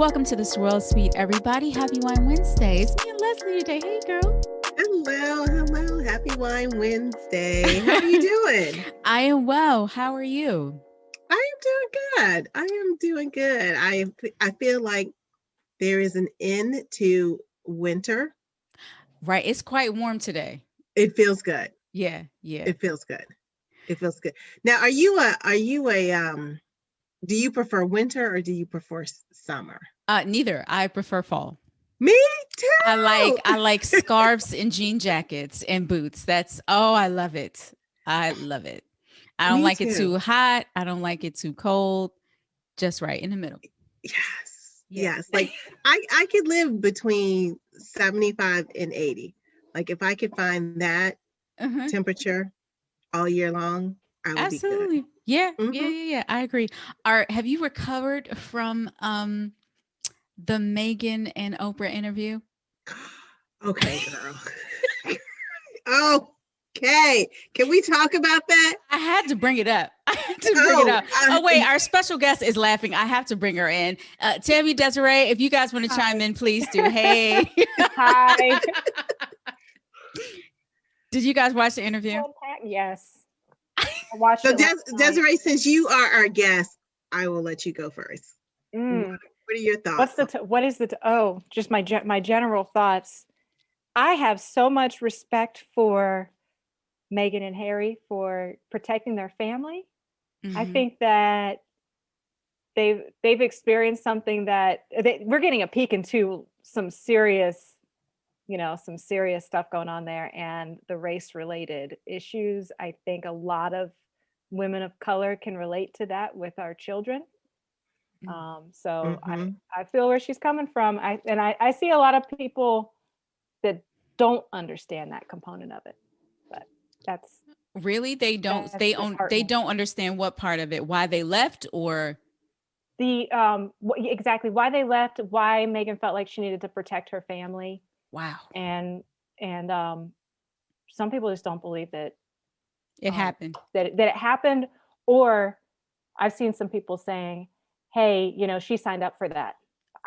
Welcome to the Swirl Suite, everybody. Happy Wine Wednesday. It's me and Leslie today. Hey, girl. Hello. Happy Wine Wednesday. How are you doing? I am well. How are you? I am doing good. I feel like there is an end to winter. Right. It's quite warm today. It feels good. Yeah. It feels good. Now, do you prefer winter or do you prefer summer? Neither. I prefer fall. Me too. I like scarves and jean jackets and boots. I love it. I love it. I don't like it too hot. I don't like it too cold. Just right in the middle. Yes. Like I could live between 75 and 80. Like if I could find that temperature all year long, I would absolutely be good. Yeah. Yeah. I agree. Have you recovered from the Megan and Oprah interview? Okay, girl. Okay. Can we talk about that? I had to bring it up. Oh, wait. Our special guest is laughing. I have to bring her in. Tammy, Desiree, if you guys want to chime in, please do. Hey. Hi. Did you guys watch the interview? Yes. I watched it. Desiree, since you are our guest, I will let you go first. What are your thoughts? Just my general thoughts. I have so much respect for Meghan and Harry for protecting their family. I think that they've experienced something that we're getting a peek into some serious stuff going on there, and the race-related issues. I think a lot of women of color can relate to that with our children. I feel where she's coming from. I see a lot of people that don't understand that component of it, but that's really they don't understand what part of it, why they left, or exactly why they left, why Meghan felt like she needed to protect her family. Wow. And some people just don't believe that it happened, that it happened, or I've seen some people saying, hey, she signed up for that.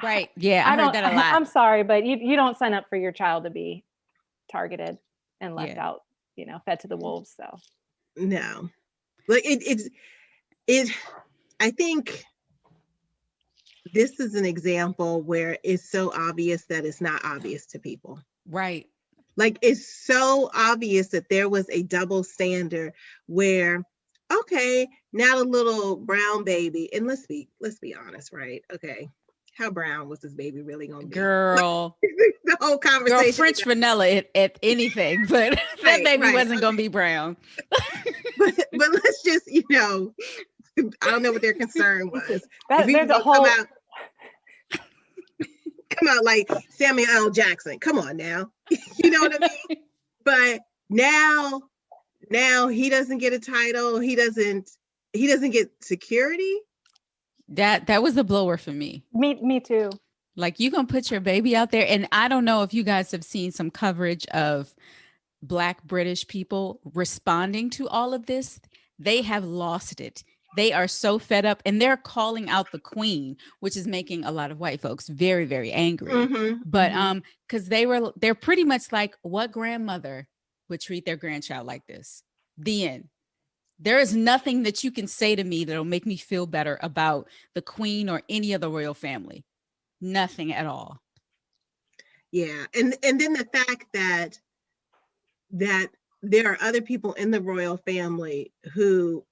Right. Yeah. I heard that a lot. I'm sorry, but you don't sign up for your child to be targeted and left out, fed to the wolves. So no, like I think this is an example where it's so obvious that it's not obvious to people. Right. Like it's so obvious that there was a double standard where, okay, now the little brown baby, and let's be honest, right? Okay, how brown was this baby really gonna be? Girl, the whole conversation. Girl, French vanilla at anything, but that baby wasn't gonna be brown. but let's just, I don't know what their concern was. There's a whole come out like Samuel L. Jackson. Come on now, you know what I mean? But now he doesn't get a title. He doesn't get security. That was a blower for me. Me too. Like, you gonna put your baby out there, and I don't know if you guys have seen some coverage of Black British people responding to all of this. They have lost it. They are so fed up, and they're calling out the Queen, which is making a lot of white folks very, very angry. But because they're pretty much like, what grandmother would treat their grandchild like this? The end. There is nothing that you can say to me that'll make me feel better about the Queen or any of the royal family. Nothing at all. Yeah. And then the fact that there are other people in the royal family who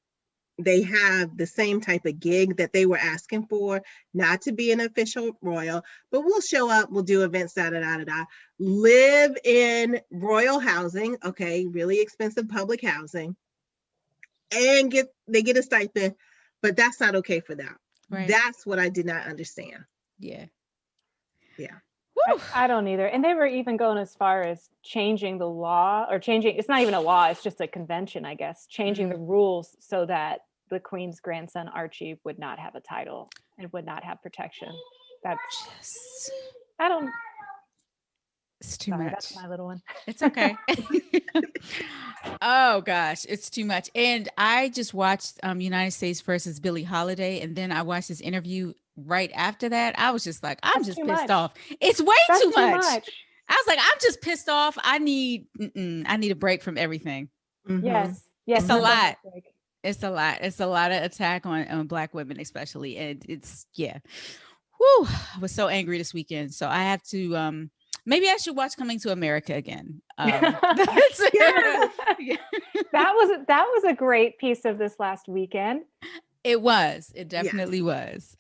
they have the same type of gig that they were asking for, not to be an official royal, but we'll show up, we'll do events, live in royal housing, okay, really expensive public housing, and they get a stipend, but that's not okay for them. Right. That's what I did not understand. Yeah. I don't either. And they were even going as far as changing the law, or it's not even a law, it's just a convention, I guess, changing the rules so that the Queen's grandson Archie would not have a title and would not have protection. It's too much. That's my little one. It's okay. Oh gosh, it's too much. And I just watched United States versus Billie Holiday, and then I watched this interview right after that, I was just like, I'm That's just too pissed much. off. It's way That's too too much. much. I was like, I'm just pissed off. I need a break from everything. Yes. It's a mental lot. health break. It's a lot. It's a lot of attack on Black women, especially. And it's, yeah. Whew. I was so angry this weekend. So I have to, maybe I should watch Coming to America again. That was a great piece of this last weekend. It was. It definitely was.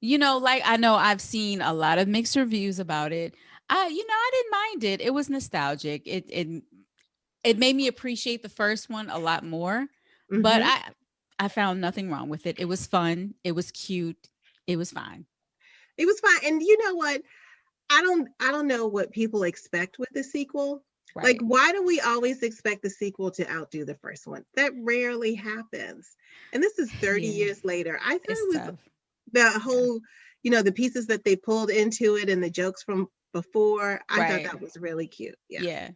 You know, like, I know I've seen a lot of mixed reviews about it. I didn't mind it. It was nostalgic. It made me appreciate the first one a lot more. But I found nothing wrong with it. It was fun. It was cute. It was fine. It was fine. And you know what? I don't know what people expect with the sequel. Right. Like, why do we always expect the sequel to outdo the first one? That rarely happens. And this is 30 years later. I thought it was tough. The whole, the pieces that they pulled into it and the jokes from before. I thought that was really cute. Yeah.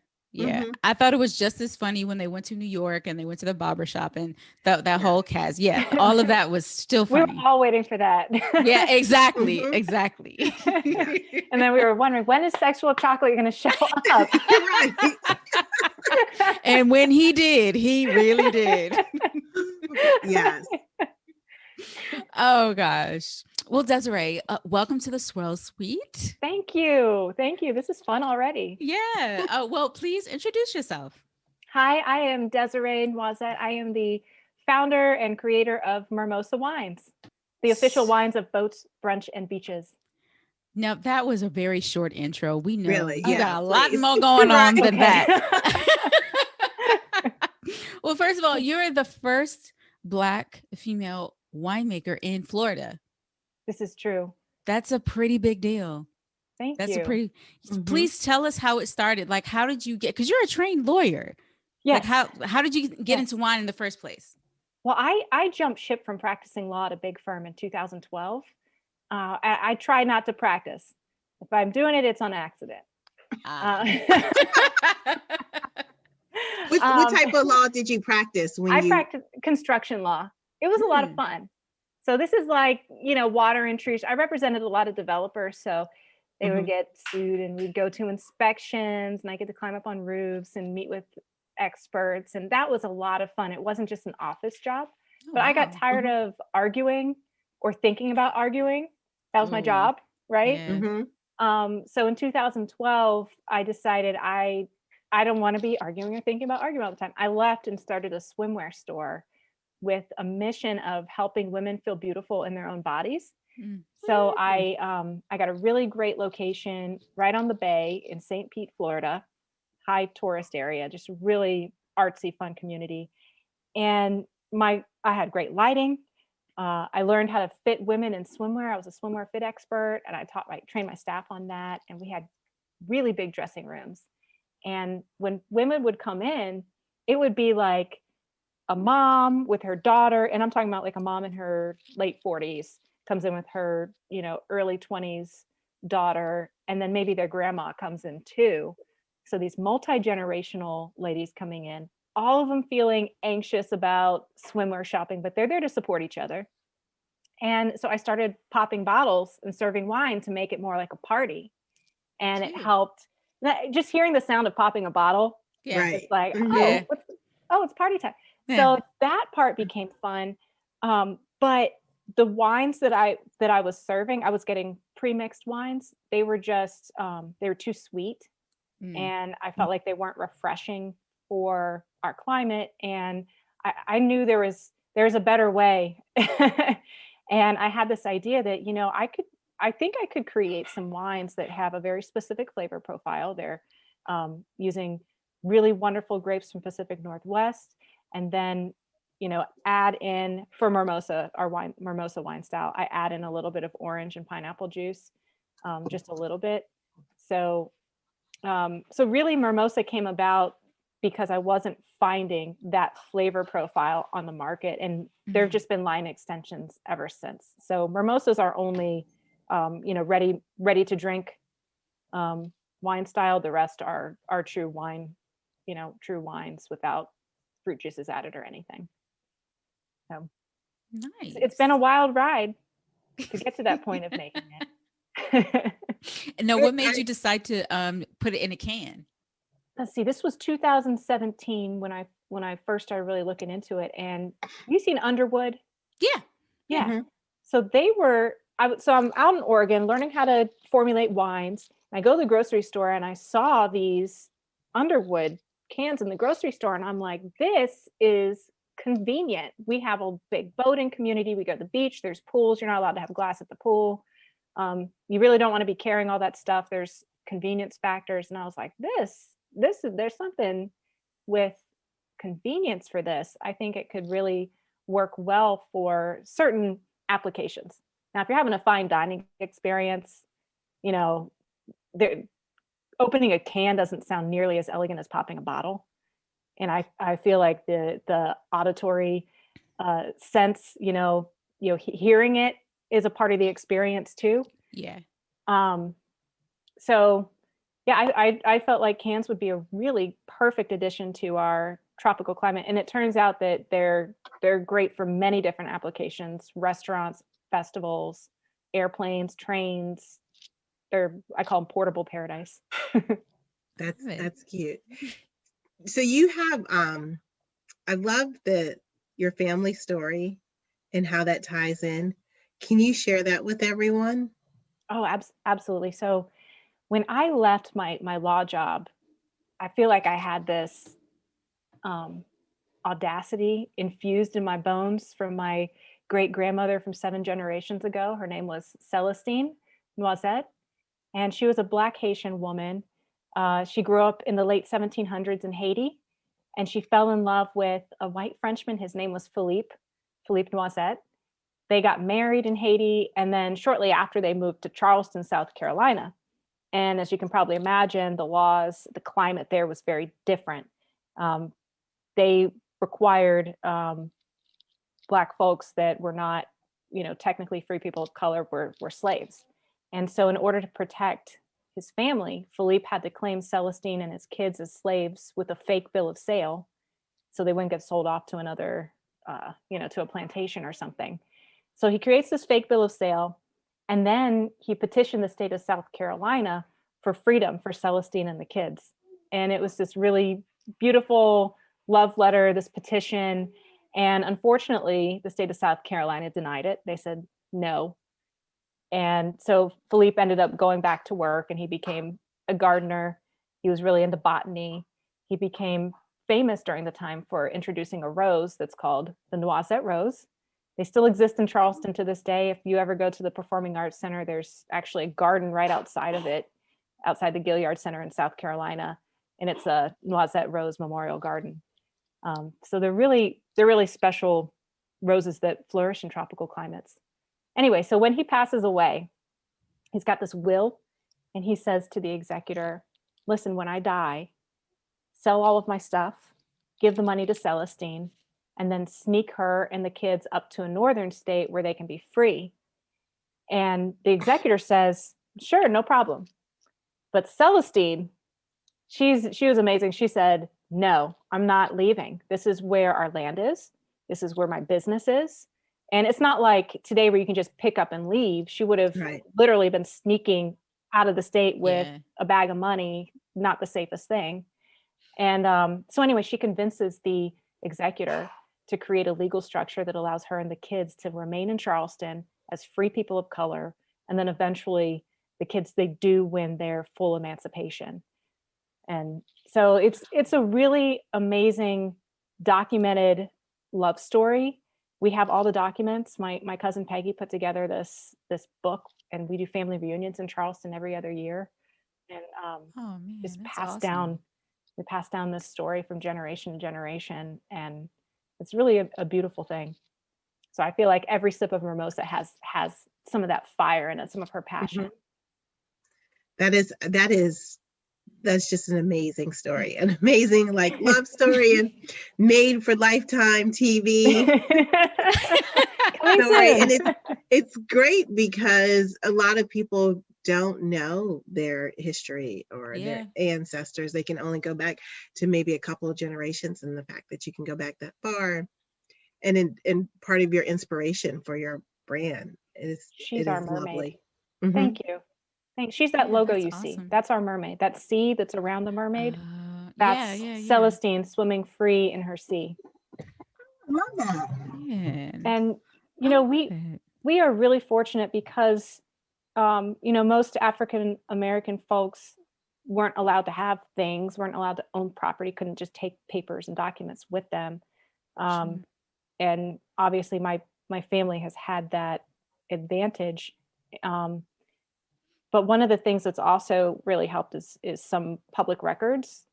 I thought it was just as funny when they went to New York and they went to the barber shop and that whole cast. Yeah, all of that was still funny. We were all waiting for that. Yeah, exactly. Exactly. And then we were wondering, when is Sexual Chocolate going to show up? Right. And when he did, he really did. Yes. Oh gosh. Well, Desiree, welcome to the Swirl Suite. Thank you. This is fun already. Yeah. Well, please introduce yourself. Hi, I am Desiree Noisette. I am the founder and creator of Mermosa Wines, the official wines of boats, brunch, and beaches. Now, that was a very short intro. We know really, you got a lot more going on than that. Well, first of all, you're the first Black female winemaker in Florida. This is true. That's a pretty big deal. Thank you. Please tell us how it started. Like, how did you get, because you're a trained lawyer. Yes. Like, how did you get into wine in the first place? Well, I jumped ship from practicing law at a big firm in 2012. I try not to practice. If I'm doing it, it's on accident. What type of law did you practice I practiced construction law. It was a lot of fun. So this is like, water intrusion. I represented a lot of developers, so they would get sued and we'd go to inspections and I get to climb up on roofs and meet with experts. And that was a lot of fun. It wasn't just an office job, but I got tired of arguing or thinking about arguing. That was my job, right? Yeah. So in 2012, I decided I don't want to be arguing or thinking about arguing all the time. I left and started a swimwear store with a mission of helping women feel beautiful in their own bodies. So I got a really great location right on the bay in St. Pete, Florida, high tourist area, just really artsy, fun community. And I had great lighting. I learned how to fit women in swimwear. I was a swimwear fit expert, and I trained my staff on that. And we had really big dressing rooms. And when women would come in, it would be like a mom with her daughter, and I'm talking about like a mom in her late 40s comes in with her, early 20s daughter, and then maybe their grandma comes in too. So these multi-generational ladies coming in, all of them feeling anxious about swimwear shopping, but they're there to support each other. And so I started popping bottles and serving wine to make it more like a party. And it helped. Just hearing the sound of popping a bottle, it's like, it's party time. So that part became fun. But the wines that I was serving, I was getting pre-mixed wines. They were just, they were too sweet. And I felt like they weren't refreshing for our climate. And I knew there's a better way. And I had this idea that, I think I could create some wines that have a very specific flavor profile. They're using really wonderful grapes from Pacific Northwest. And then, add in, for Mermosa, our Mermosa wine style, I add in a little bit of orange and pineapple juice, just a little bit. So really Mermosa came about because I wasn't finding that flavor profile on the market. And there have just been line extensions ever since. So Mermosa is our only ready to drink wine style. The rest are true wine, true wines without fruit juices added or anything. So nice. It's been a wild ride. to get to that point of making it. And now, what made you decide to put it in a can? Let's see, this was 2017 when I first started really looking into it. And you seen Underwood? Yeah. Yeah. Mm-hmm. So I'm out in Oregon learning how to formulate wines. And I go to the grocery store and I saw these Underwood cans in the grocery store. And I'm like, this is convenient. We have a big boating community. We go to the beach. There's pools. You're not allowed to have glass at the pool. You really don't want to be carrying all that stuff. There's convenience factors. And I was like, there's something with convenience for this. I think it could really work well for certain applications. Now, if you're having a fine dining experience, opening a can doesn't sound nearly as elegant as popping a bottle. And I feel like the auditory sense, hearing it is a part of the experience too. Yeah. So yeah, I felt like cans would be a really perfect addition to our tropical climate. And it turns out that they're great for many different applications: restaurants, festivals, airplanes, trains. I call them portable paradise. That's cute. So you have I love your family story and how that ties in. Can you share that with everyone? Oh, absolutely. So when I left my law job, I feel like I had this audacity infused in my bones from my great grandmother from 7 generations ago. Her name was Celestine Noisette, and she was a Black Haitian woman. She grew up in the late 1700s in Haiti, and she fell in love with a white Frenchman. His name was Philippe Noisette. They got married in Haiti, and then shortly after they moved to Charleston, South Carolina. And as you can probably imagine, the climate there was very different. They required Black folks that were not, technically free people of color were slaves. And so in order to protect his family, Philippe had to claim Celestine and his kids as slaves with a fake bill of sale, so they wouldn't get sold off to another, to a plantation or something. So he creates this fake bill of sale, and then he petitioned the state of South Carolina for freedom for Celestine and the kids. And it was this really beautiful love letter, this petition. And unfortunately, the state of South Carolina denied it. They said no. And so Philippe ended up going back to work, and he became a gardener. He was really into botany. He became famous during the time for introducing a rose that's called the Noisette rose. They still exist in Charleston to this day. If you ever go to the Performing Arts Center, there's actually a garden right outside of it, outside the Gilliard Center in South Carolina, and it's a Noisette Rose Memorial Garden. So they're really special roses that flourish in tropical climates. Anyway, so when he passes away, he's got this will, and he says to the executor, listen, when I die, sell all of my stuff, give the money to Celestine, and then sneak her and the kids up to a northern state where they can be free. And the executor says, sure, no problem. But Celestine, she was amazing. She said, no, I'm not leaving. This is where our land is. This is where my business is. And it's not like today where you can just pick up and leave. She would have literally been sneaking out of the state with a bag of money, not the safest thing. And so anyway, she convinces the executor to create a legal structure that allows her and the kids to remain in Charleston as free people of color. And then eventually the kids, they do win their full emancipation. And so it's a really amazing documented love story. We have all the documents. My cousin Peggy put together this book, and we do family reunions in Charleston every other year. And just pass down, we pass down this story from generation to generation. And it's really a beautiful thing. So I feel like every sip of Mermosa has some of that fire in it, some of her passion. That's just an amazing story, an amazing love story, and made for Lifetime TV story. And it's great because a lot of people don't know their history or their ancestors. They can only go back to maybe a couple of generations, and the fact that you can go back that far, and part of your inspiration for your brand She's it our is mermaid. lovely. Mhm. Thank you. Thanks. She's that Yeah, logo that's you see. awesome. That's our mermaid. That sea that's around the mermaid. That's Yeah. Celestine swimming free in her sea. I love that. Yeah. And I love we it. we are really fortunate because most African American folks weren't allowed to have things, weren't allowed to own property, couldn't just take papers and documents with them. Sure. And obviously my family has had that advantage. But one of the things that's also really helped is some public records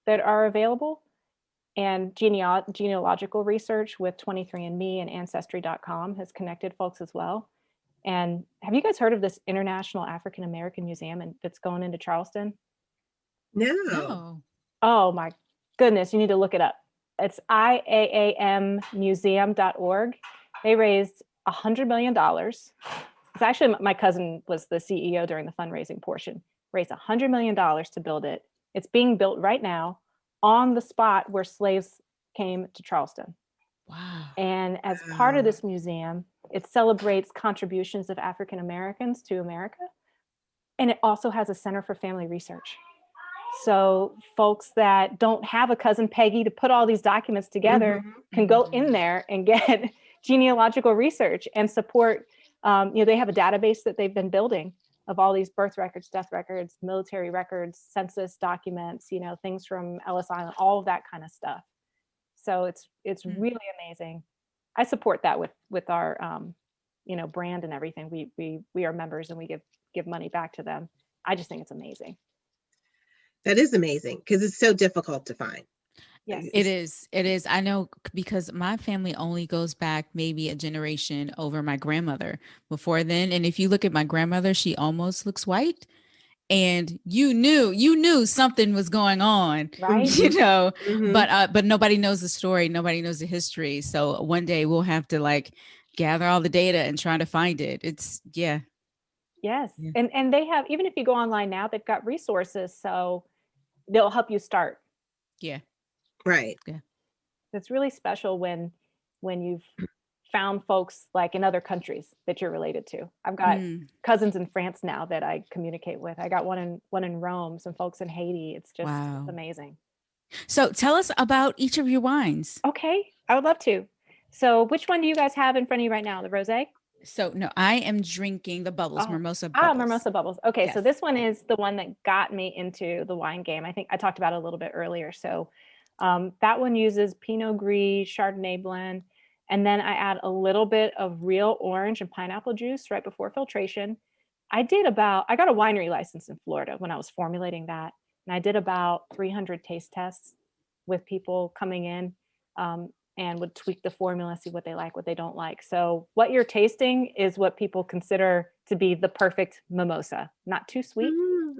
that are available, and genealogical research with 23andMe and Ancestry.com has connected folks as well. And have you guys heard of this International African American Museum that's going into Charleston? No. No. Oh my goodness, you need to look it up. It's IAAMmuseum.org. They raised $100 million. It's actually, my cousin was the CEO during the fundraising portion, raised $100 million to build it. It's being built right now on the spot where slaves came to Charleston. Wow. And as part of this museum, it celebrates contributions of African Americans to America. And it also has a Center for Family Research. So folks that don't have a cousin Peggy to put all these documents together can go in there and get genealogical research and support. They have a database that they've been building of all these birth records, death records, military records, census documents, things from Ellis Island, all of that kind of stuff. So it's really amazing. I support that with our brand and everything. We are members and we give money back to them. I just think it's amazing. That is amazing because it's so difficult to find. Yes, it is. It is. I know because my family only goes back maybe a generation over my grandmother before then. And if you look at my grandmother, she almost looks white. And you knew something was going on, right? But nobody knows the story. Nobody knows the history. So one day we'll have to gather all the data and try to find it. It's Yes. Yeah. And they have, even if you go online now, they've got resources. So they'll help you start. Yeah. Right. Yeah. It's really special when you've found folks in other countries that you're related to. I've got cousins in France now that I communicate with. I got one in Rome, some folks in Haiti. It's just It's amazing. So tell us about each of your wines. Okay, I would love to. So which one do you guys have in front of you right now? The rosé? So no, I am drinking the bubbles, Mermosa bubbles. Mermosa bubbles. Okay, yes. So this one is the one that got me into the wine game. I think I talked about it a little bit earlier. So that one uses Pinot Gris, Chardonnay blend, and then I add a little bit of real orange and pineapple juice right before filtration. I got a winery license in Florida when I was formulating that, and I did about 300 taste tests with people coming in. And would tweak the formula, see what they like, what they don't like. So what you're tasting is what people consider to be the perfect mimosa. Not too sweet.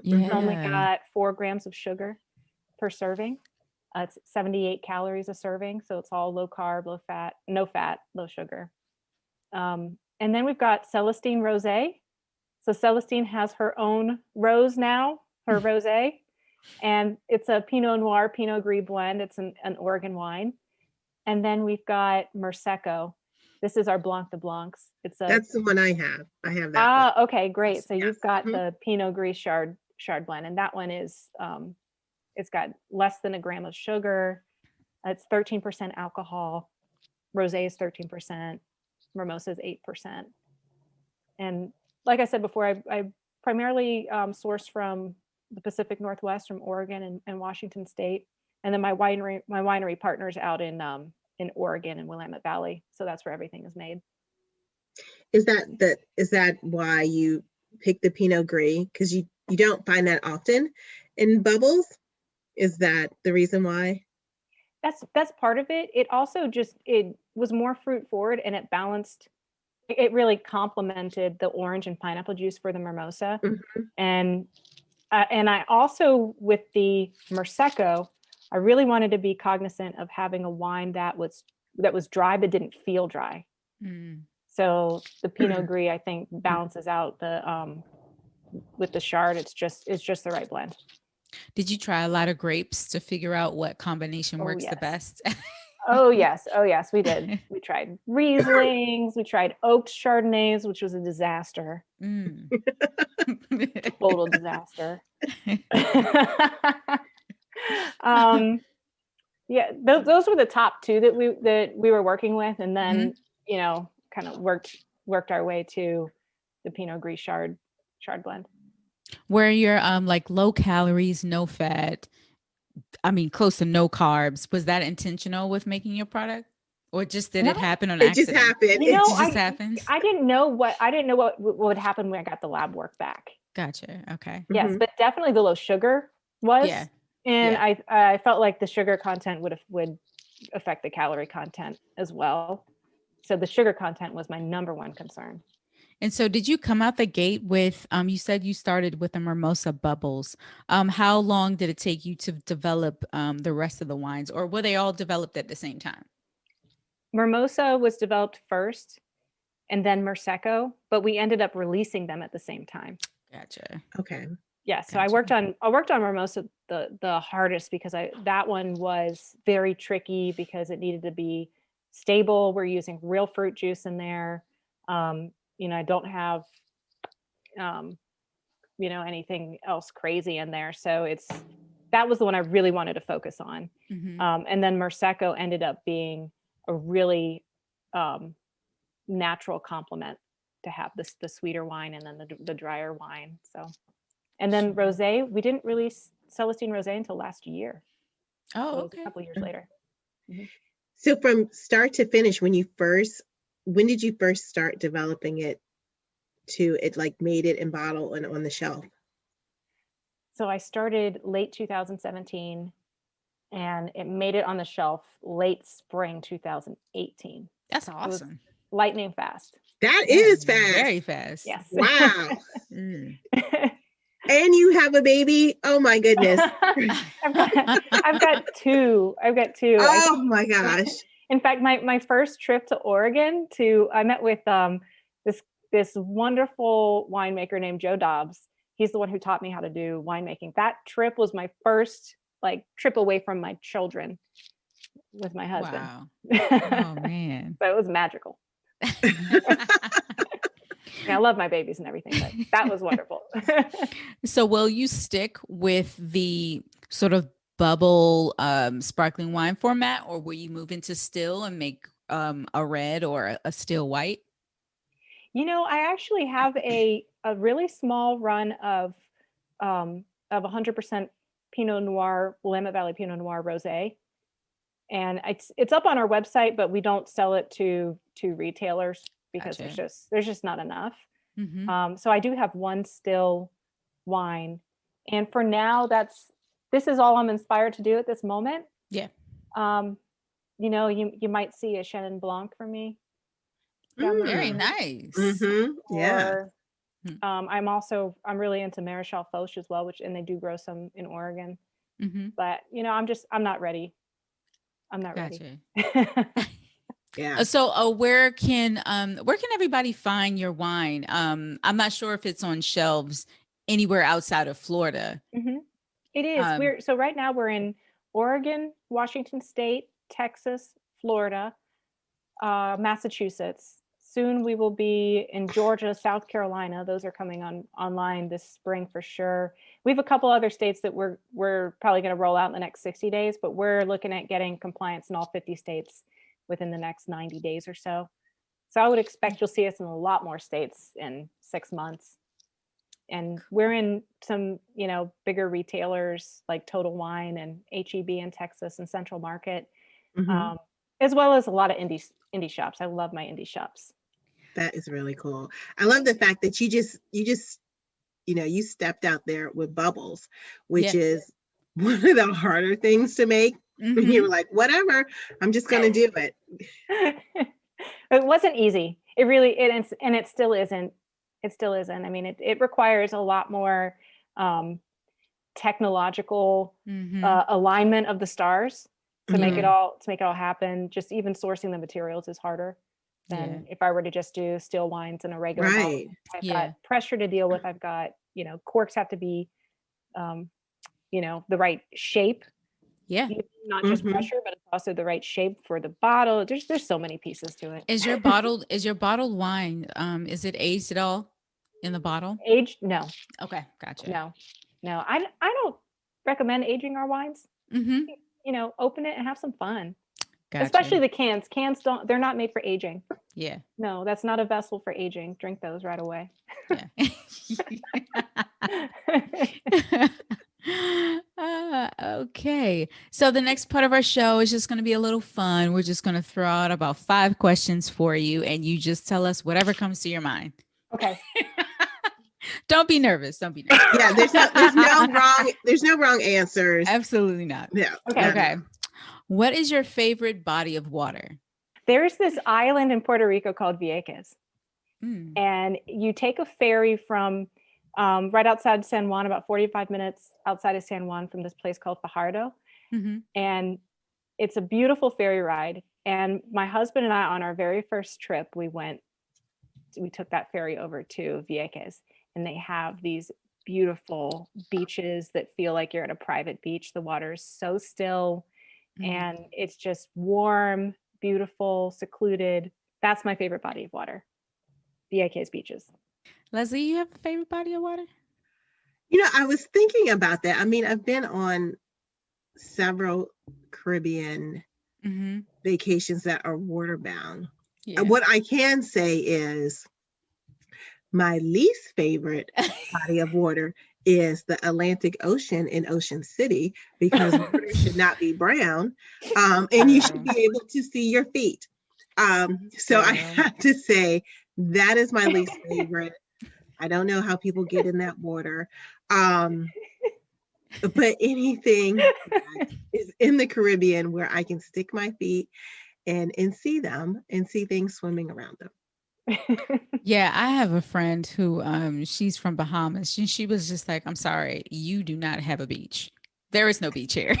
It's only got 4 grams of sugar per serving. It's 78 calories a serving. So it's all low carb, low fat, no fat, low sugar. And then we've got Celestine Rose. So Celestine has her own rose now, her rosé. And it's a Pinot Noir, Pinot Gris blend. It's an Oregon wine. And then we've got Merseco. This is our Blanc de Blancs. That's the one I have. I have that. Okay, great. So you've got the Pinot Gris Chard blend, and that one is it's got less than a gram of sugar. It's 13% alcohol. Rosé is 13%. Mermosa is 8%. And like I said before, I primarily source from the Pacific Northwest, from Oregon and Washington State. And then my winery partners out in Oregon and Willamette Valley. So that's where everything is made. Is that why you pick the Pinot Gris? Because you don't find that often in bubbles? Is that the reason why? That's part of it. It also it was more fruit forward, and it balanced. It really complemented the orange and pineapple juice for the Mermosa. And I also, with the Merseco, I really wanted to be cognizant of having a wine that was dry but didn't feel dry. So the Pinot Gris, I think, balances out the with the Chard. It's just the right blend. Did you try a lot of grapes to figure out what combination works the best? Oh yes, we did. We tried Rieslings, we tried oaked Chardonnays, which was a disaster. Mm. Total disaster. um, yeah, those were the top two that we were working with, and then kind of worked our way to the Pinot Gris Chard blend. Where you're like low calories, no fat, I mean close to no carbs. Was that intentional with making your product? Or just did it happen on accident? It just happened. You know, it just happened. I didn't know what would happen when I got the lab work back. Gotcha. Okay. Yes, but definitely the low sugar was. Yeah. And Yeah. I felt like the sugar content would affect the calorie content as well. So the sugar content was my number one concern. And so did you come out the gate with, you said you started with the Mermosa bubbles. How long did it take you to develop the rest of the wines, or were they all developed at the same time? Mermosa was developed first and then Merseco, but we ended up releasing them at the same time. Gotcha. Okay. Yeah, so I worked on Mermosa the hardest because that one was very tricky because it needed to be stable. We're using real fruit juice in there. I don't have anything else crazy in there. So that was the one I really wanted to focus on. Mm-hmm. And then Merseco ended up being a really natural complement to have the sweeter wine and then the drier wine. So. And then Rosé, we didn't release Celestine Rose until last year. Oh, okay. A couple years later. Mm-hmm. So from start to finish, when did you first start developing it to it like made it in bottle and on the shelf? So I started late 2017 and it made it on the shelf late spring 2018. That's awesome. Lightning fast. That is fast. Very fast. Yes. Wow. And you have a baby? Oh my goodness. I've got two. Oh my gosh. In fact, my first trip to Oregon I met with this wonderful winemaker named Joe Dobbs. He's the one who taught me how to do winemaking. That trip was my first trip away from my children with my husband. Wow. Oh man. So it was magical. I love my babies and everything, but that was wonderful. So will you stick with the sort of bubble sparkling wine format, or will you move into still and make a red or a still white? I actually have a really small run of 100% Pinot Noir, Willamette Valley Pinot Noir Rosé. And it's up on our website, but we don't sell it to retailers because Gotcha. there's just not enough. Mm-hmm. So I do have one still wine, and for now this is all I'm inspired to do at this moment. Yeah. You might see a Chenin Blanc from me. Very nice. Mm-hmm. Yeah. Or, I'm really into Maréchal Foch as well, and they do grow some in Oregon. Mm-hmm. But I'm not ready. I'm not Gotcha. ready. Yeah. So where can everybody find your wine? I'm not sure if it's on shelves anywhere outside of Florida. Mm-hmm. It is. So right now we're in Oregon, Washington State, Texas, Florida, Massachusetts. Soon we will be in Georgia, South Carolina. Those are coming online this spring for sure. We have a couple other states that we're probably going to roll out in the next 60 days, but we're looking at getting compliance in all 50 states within the next 90 days or so. So I would expect you'll see us in a lot more states in 6 months. And we're in some, bigger retailers like Total Wine and H-E-B in Texas and Central Market, as well as a lot of indie shops. I love my indie shops. That is really cool. I love the fact that you stepped out there with bubbles, which is one of the harder things to make. Mm-hmm. You were like, whatever, I'm just going to do it. It wasn't easy. It really is, and it still isn't. It still isn't. I mean, it requires a lot more technological alignment of the stars to make it all happen. Just even sourcing the materials is harder than if I were to just do still wines in a regular bottle. I've got pressure to deal with. I've got corks have to be the right shape Yeah. Not just Mhm. pressure, but it's also the right shape for the bottle. There's so many pieces to it. Is your bottled wine, is it aged at all in the bottle? Aged? No, Okay, gotcha. no, no. I don't recommend aging our wines. Mm-hmm. Open it and have some fun. Gotcha. Especially the cans. Cans they're not made for aging. Yeah. No, that's not a vessel for aging. Drink those right away. Yeah. Okay. So the next part of our show is just going to be a little fun. We're just going to throw out about 5 questions for you, and you just tell us whatever comes to your mind. Okay. Don't be nervous. Don't be nervous. Yeah, there's no wrong answers. Absolutely not. Yeah. Okay. What is your favorite body of water? There's this island in Puerto Rico called Vieques. Mm. And you take a ferry from right outside San Juan, about 45 minutes outside of San Juan, from this place called Fajardo. Mm-hmm. And it's a beautiful ferry ride. And my husband and I, on our very first trip, we took that ferry over to Vieques, and they have these beautiful beaches that feel like you're at a private beach. The water is so still, and it's just warm, beautiful, secluded. That's my favorite body of water. Vieques beaches. Leslie, you have a favorite body of water? I was thinking about that. I mean, I've been on several Caribbean vacations that are waterbound. Yeah. What I can say is my least favorite body of water is the Atlantic Ocean in Ocean City, because water should not be brown, and you should be able to see your feet. So I have to say that is my least favorite. I don't know how people get in that water. But anything that is in the Caribbean where I can stick my feet and see them and see things swimming around them. Yeah, I have a friend who she's from Bahamas. She was just like, I'm sorry, you do not have a beach. There is no beach here.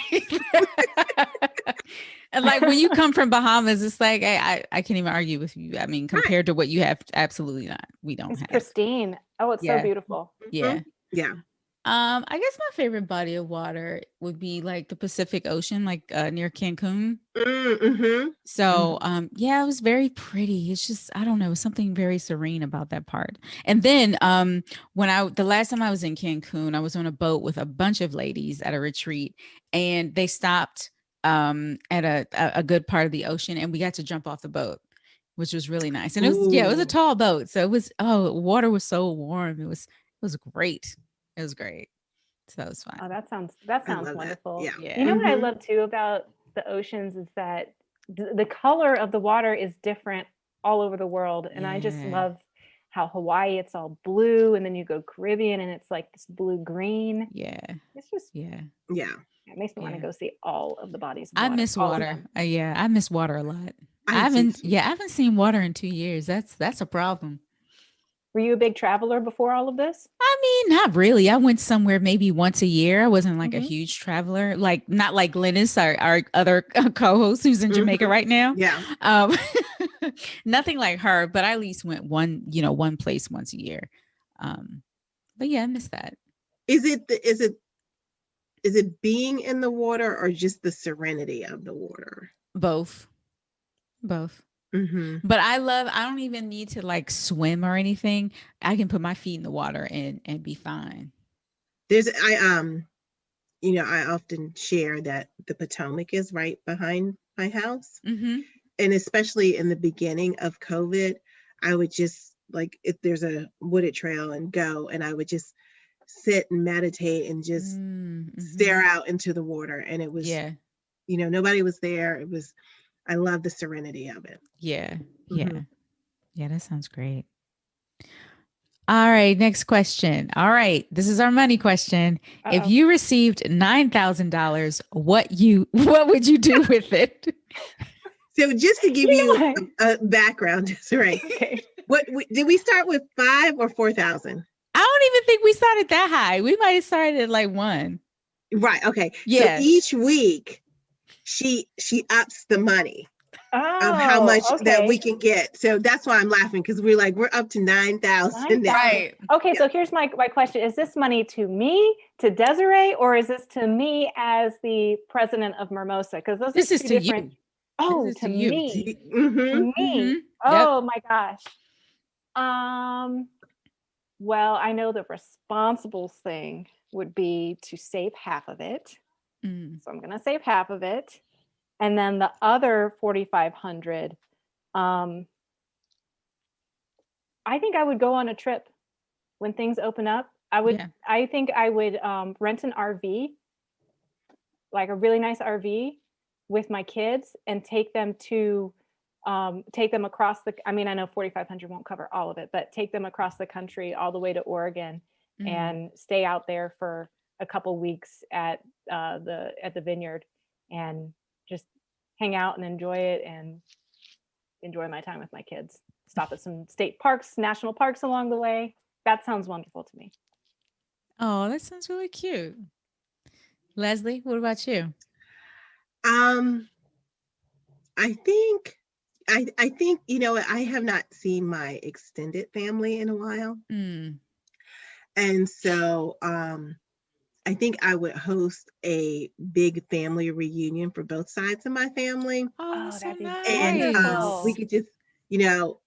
And like when you come from Bahamas, it's like I can't even argue with you. I mean, compared to what you have, absolutely not. We don't have pristine. Oh, it's so beautiful. Yeah. Yeah. I guess my favorite body of water would be like the Pacific Ocean, like near Cancun. Mm-hmm. So, yeah, it was very pretty. It's just, I don't know, something very serene about that part. And then the last time I was in Cancun, I was on a boat with a bunch of ladies at a retreat, and they stopped at a good part of the ocean, and we got to jump off the boat, which was really nice. And it was a tall boat. So it was, water was so warm. It was great. It was great. So it was fun. Oh, that sounds wonderful. Yeah. Yeah. You know what I love too about the oceans is that the color of the water is different all over the world. And I just love how Hawaii, it's all blue, and then you go Caribbean and it's like this blue green. Yeah. It's just Yeah. It makes me want to go see all of the bodies of I water. miss water. I miss water a lot. I haven't seen water in 2 years. That's a problem. Were you a big traveler before all of this? I mean, not really. I went somewhere maybe once a year. I wasn't like a huge traveler, like not like Glennis, our other co-host who's in Jamaica right now. Yeah. Nothing like her, but I at least went one place once a year. But yeah, I miss that. Is it being in the water or just the serenity of the water? Both. Mm-hmm. But I don't even need to like swim or anything. I can put my feet in the water and be fine. I often share that the Potomac is right behind my house. Mm-hmm. And especially in the beginning of COVID, I would just like, if there's a wooded trail and I would just sit and meditate and just stare out into the water. And it was, nobody was there. I love the serenity of it. Yeah. That sounds great. All right, next question. All right, this is our money question. Uh-oh. If you received $9,000, what would you do with it? So just to give you a background, Desiree, okay. What did we start with 5 or 4,000? I don't even think we started that high. We might have started at like 1. Right. Okay. Yeah. So each week she ups the money. of how much that we okay. can get. So that's why I'm laughing, because we're up to 9,000 now. Right. Okay, so here's my question. Is this money to me, to Desiree, or is this to me as the president of Mermosa? Because those This are is two to different. you. Oh, This is to to you. me. Mm-hmm. To me. Yep. Oh my gosh. Well, I know the responsible thing would be to save half of it. Mm. So I'm going to save half of it. And then the other 4,500, I think I would go on a trip when things open up. I think I would rent an RV, like a really nice RV with my kids, and take them across I know 4,500 won't cover all of it, but take them across the country all the way to Oregon and stay out there for a couple weeks at the vineyard and just hang out and enjoy it and enjoy my time with my kids. Stop at some state parks, national parks along the way. That sounds wonderful to me. Oh, that sounds really cute. Leslie, what about you? I think, I have not seen my extended family in a while. Mm. And so I think I would host a big family reunion for both sides of my family. Oh, that's so that'd be nice. And wonderful. we could just,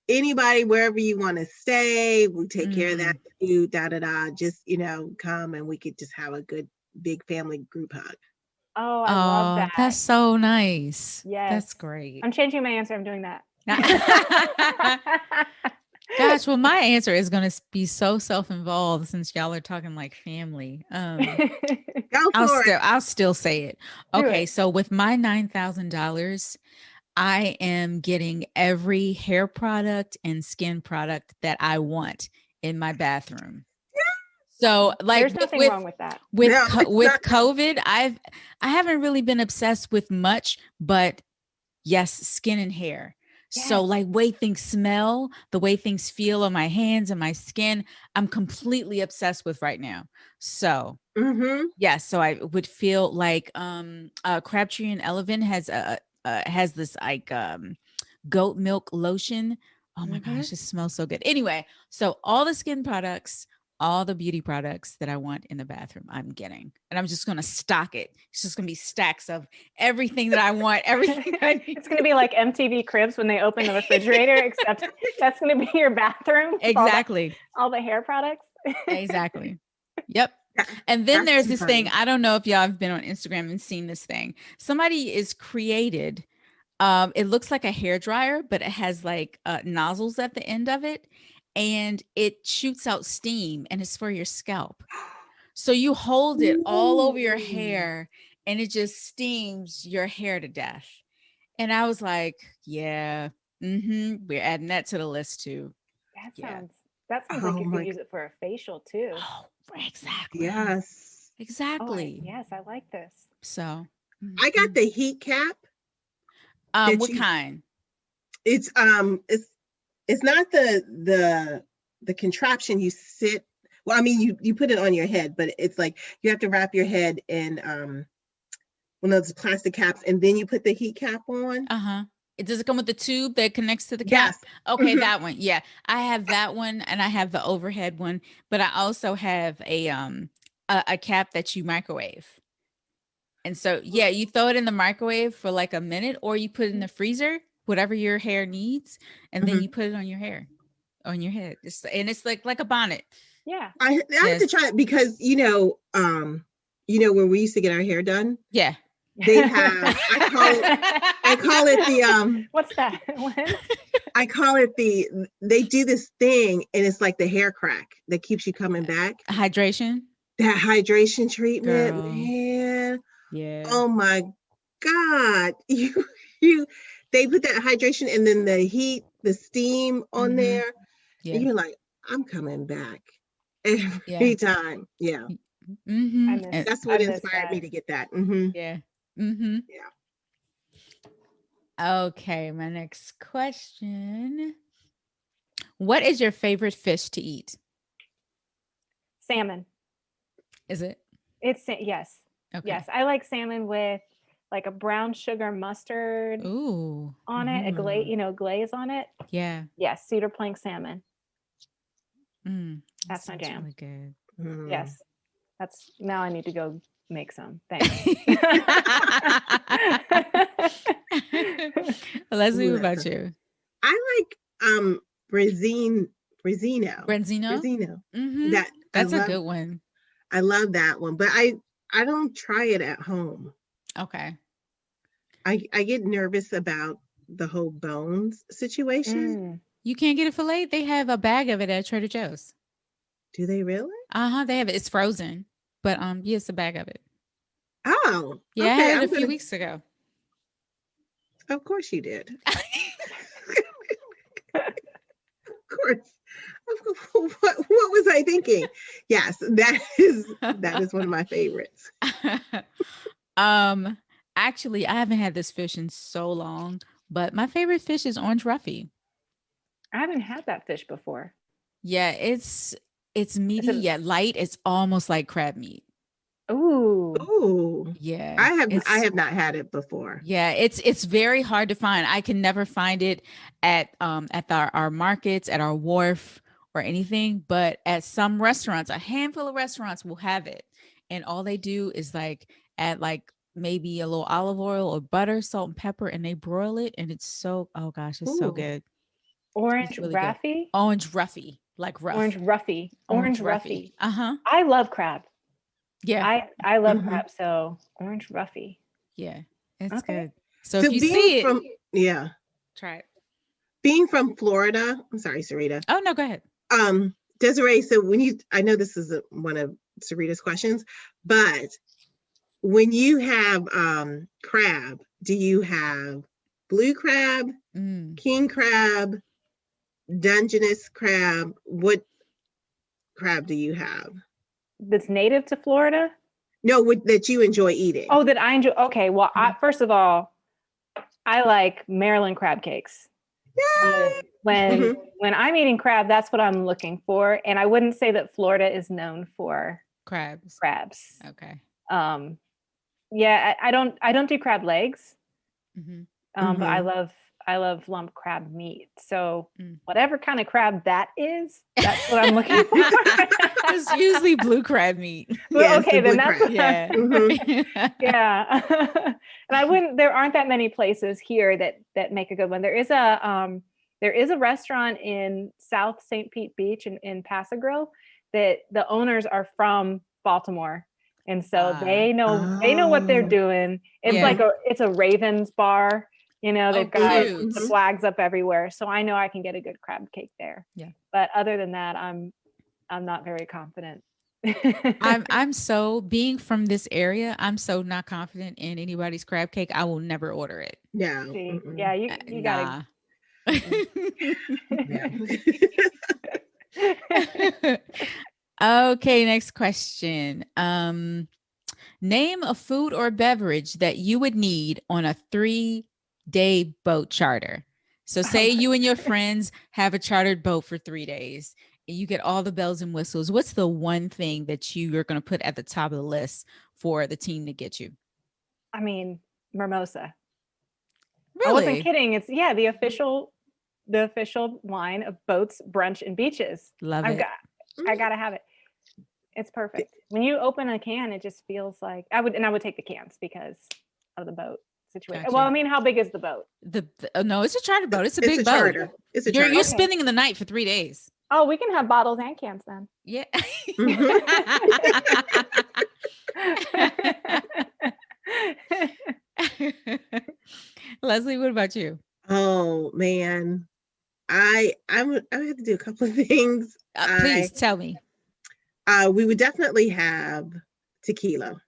anybody, wherever you want to stay, we take care of that food, just, come, and we could just have a good big family group hug. Oh, I love that. That's so nice. Yes. That's great. I'm changing my answer. I'm doing that. Gosh, well, my answer is going to be so self-involved since y'all are talking like family. I'll still say it. Okay, so with my $9,000, I am getting every hair product and skin product that I want in my bathroom. So, like, there's nothing wrong with that. With COVID, I haven't really been obsessed with much, but yes, skin and hair. Yes. So, like, way things smell, the way things feel on my hands and my skin, I'm completely obsessed with right now. So, yes, so I would feel like Crabtree and Elevin has this like goat milk lotion. Oh my gosh, it smells so good. Anyway, so all the skin products, all the beauty products that I want in the bathroom, I'm getting. And I'm just going to stock it. It's just going to be stacks of everything that I want, everything I need. It's going to be like MTV Cribs when they open the refrigerator, except that's going to be your bathroom. Exactly. All the hair products. Exactly. Yep. And then there's this thing. I don't know if y'all have been on Instagram and seen this thing. Somebody is created. It looks like a hair dryer, but it has like nozzles at the end of it. And it shoots out steam, and it's for your scalp. So you hold it all over your hair and it just steams your hair to death. And I was like, yeah, we're adding that to the list too. That sounds like you could use it for a facial too. Oh, exactly. Yes. Exactly. Yes, I like this. So I got the heat cap. What kind? It's not the contraption you sit. Well, I mean, you put it on your head, but it's like you have to wrap your head in one of those plastic caps, and then you put the heat cap on. Does it come with the tube that connects to the cap? Yes. Okay, that one. Yeah, I have that one, and I have the overhead one, but I also have a cap that you microwave. And so, yeah, you throw it in the microwave for like a minute, or you put it in the freezer, whatever your hair needs, and then you put it on your hair, on your head. And it's like a bonnet. Yeah. I have to try it because where we used to get our hair done. Yeah. They have I call it the what's that? I call it they do this thing, and it's like the hair crack that keeps you coming back. Hydration. That hydration treatment, Girl. man. Yeah. Oh my God. They put that hydration and then the heat, the steam on there. Yeah. And you're like, I'm coming back every time. Yeah. That's what inspired me to get that. Yeah. Yeah. Okay. My next question. What is your favorite fish to eat? Salmon. Is it? Yes. Okay. Yes. I like salmon with like a brown sugar mustard Ooh. on it, a glaze on it. Yeah. Yes, cedar plank salmon. That That's my sounds jam. really good. Yes, that's now I need to go make some. Thanks. Leslie, what about you? I like Brazino. Brenzino. That's a good one. I love that one, but I don't try it at home. Okay. I get nervous about the whole bones situation. You can't get a fillet? They have a bag of it at Trader Joe's. Do they really? They have it. It's frozen, but yes, a bag of it. Oh, yeah, okay, I had it a few weeks ago. Of course you did. Of course. What was I thinking? Yes, that is one of my favorites. Actually, I haven't had this fish in so long, but my favorite fish is orange roughy. I haven't had that fish before. Yeah, it's meaty yet light. It's almost like crab meat. Ooh. Yeah. I have not had it before. Yeah, it's very hard to find. I can never find it at our markets, at our wharf or anything, but at some restaurants, a handful of restaurants will have it. And all they do is like add like maybe a little olive oil or butter, salt and pepper, and they broil it. And it's so, oh gosh, it's so good. Orange really Raffy? Good. Orange Ruffy, like rough. Orange Ruffy. Orange Ruffy. I love crab. Yeah. I love crab, so Orange Ruffy. Yeah, it's good. So if you see it, yeah. Try it. Being from Florida, I'm sorry, Sarita. Oh, no, go ahead. Desiree, so I know this is one of Sarita's questions, but when you have crab, do you have blue crab, king crab, Dungeness crab? What crab do you have? That's native to Florida? No, that you enjoy eating. Oh, that I enjoy. Okay, well, first of all, I like Maryland crab cakes. Yay! When I'm eating crab, that's what I'm looking for. And I wouldn't say that Florida is known for crabs. Okay. Yeah, I don't do crab legs. But I love lump crab meat. So whatever kind of crab that is, that's what I'm looking for. It's usually blue crab meat. Well, okay, then that's crab. Yeah. Yeah. And there aren't that many places here that make a good one. There is a restaurant in South St. Pete Beach in Paso that the owners are from Baltimore. And so they know what they're doing. It's it's a Ravens bar. They've got the flags up everywhere. So I know I can get a good crab cake there. Yeah. But other than that, I'm not very confident. I'm so, being from this area, I'm so not confident in anybody's crab cake. I will never order it. Yeah. Yeah, you gotta. Okay, next question. Name a food or beverage that you would need on a 3-day boat charter. So say you and your friends have a chartered boat for 3 days and you get all the bells and whistles. What's the one thing that you're going to put at the top of the list for the team to get you? I mean, Mermosa. Really? I wasn't kidding. It's the official wine of boats, brunch, and beaches. Love it. I gotta have it. It's perfect. When you open a can, it just feels like I would take the cans because of the boat situation. Gotcha. Well, I mean, how big is the boat? No, it's a charter boat. It's a big boat. Charter. It's a charter. You're spending the night for 3 days. Oh, we can have bottles and cans then. Yeah. Leslie, what about you? Oh man, I have to do a couple of things. Please tell me. We would definitely have tequila.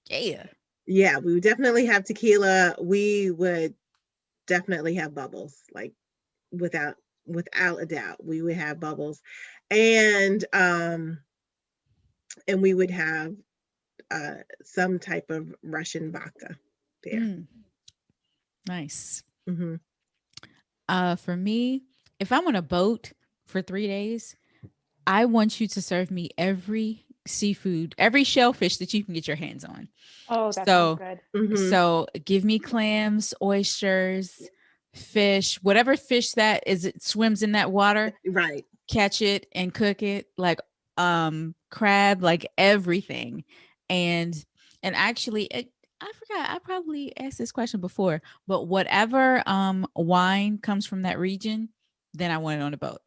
Yeah, we would definitely have tequila. We would definitely have bubbles, like without a doubt. We would have bubbles, and we would have some type of Russian vodka there. Nice. For me, if I'm on a boat for 3 days, I want you to serve me every seafood, every shellfish that you can get your hands on. Oh, that So, sounds good. Mhm. so give me clams, oysters, fish, whatever fish that is, it swims in that water, Right. catch it and cook it, like crab, like everything. And actually I forgot, I probably asked this question before, but whatever wine comes from that region, then I want it on the boat.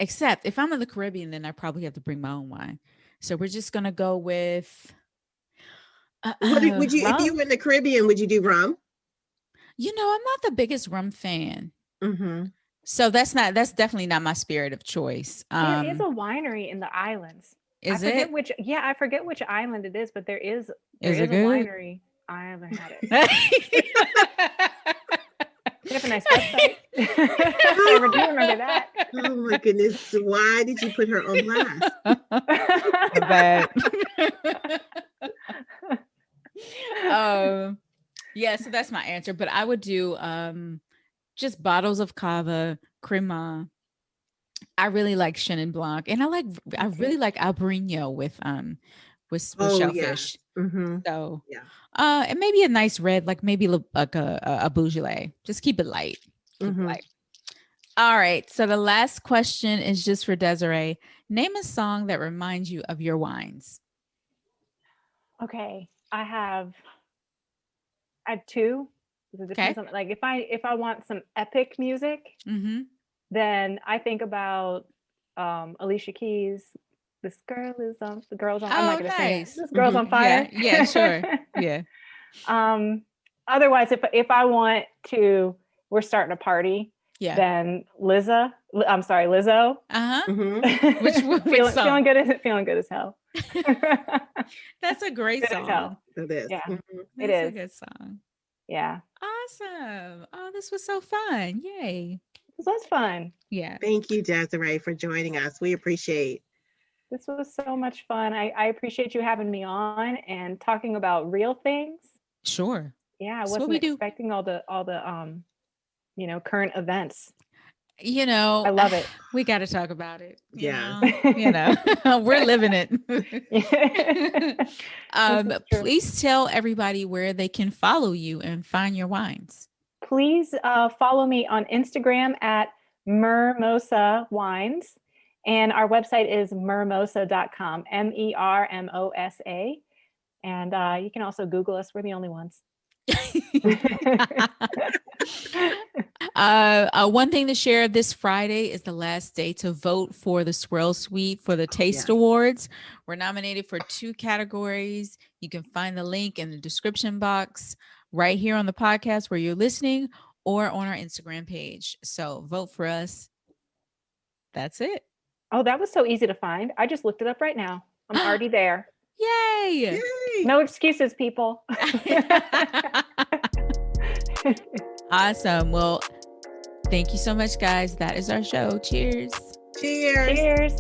Except if I'm in the Caribbean, then I probably have to bring my own wine. So we're just gonna go with Would you, if rum? you were in the Caribbean, would you do rum? I'm not the biggest rum fan. Mm-hmm. So that's definitely not my spirit of choice. There is a winery in the islands. Is I forget it? which. Yeah, I forget which island it is, but there is Is a it good? winery. I haven't had it. They have a nice website. I do remember that. Oh my goodness. Why did you put her on blast? Bad. Yeah, so that's my answer. But I would do just bottles of cava, crema. I really like Chenin Blanc, and I really like Albariño with shellfish. Yeah. Mm-hmm. So Yeah. And maybe a nice red, like maybe like a Beaujolais. Just keep it light. Keep it light. All right. So the last question is just for Desiree. Name a song that reminds you of your wines. Okay, I have two. It depends on, like, if I want some epic music, then I think about Alicia Keys. This girl is on. The girl's on. I'm not gonna sing it. This girl's on fire. Yeah, sure. Yeah. Otherwise, if I want to, we're starting a party. Yeah. Then Lizzo. Which song? Feeling good as hell. That's a great song. It is. Yeah, That's a good song. Yeah. Awesome. Oh, this was so fun. Yay. This was fun. Yeah. Thank you, Desiree, for joining us. We appreciate. This was so much fun. I appreciate you having me on and talking about real things. Sure. Yeah, I wasn't expecting all the current events. I love it. We got to talk about it. Yeah. We're living it. Please tell everybody where they can follow you and find your wines. Please follow me on Instagram at Mermosa Wines. And our website is mermosa.com, MERMOSA. And you can also Google us. We're the only ones. One thing to share, this Friday is the last day to vote for the Swirl Suite for the Taste Awards. We're nominated for 2 categories. You can find the link in the description box right here on the podcast where you're listening, or on our Instagram page. So vote for us. That's it. Oh, that was so easy to find. I just looked it up right now. I'm already there. Yay! No excuses, people. Awesome. Well, thank you so much, guys. That is our show. Cheers. Cheers. Cheers.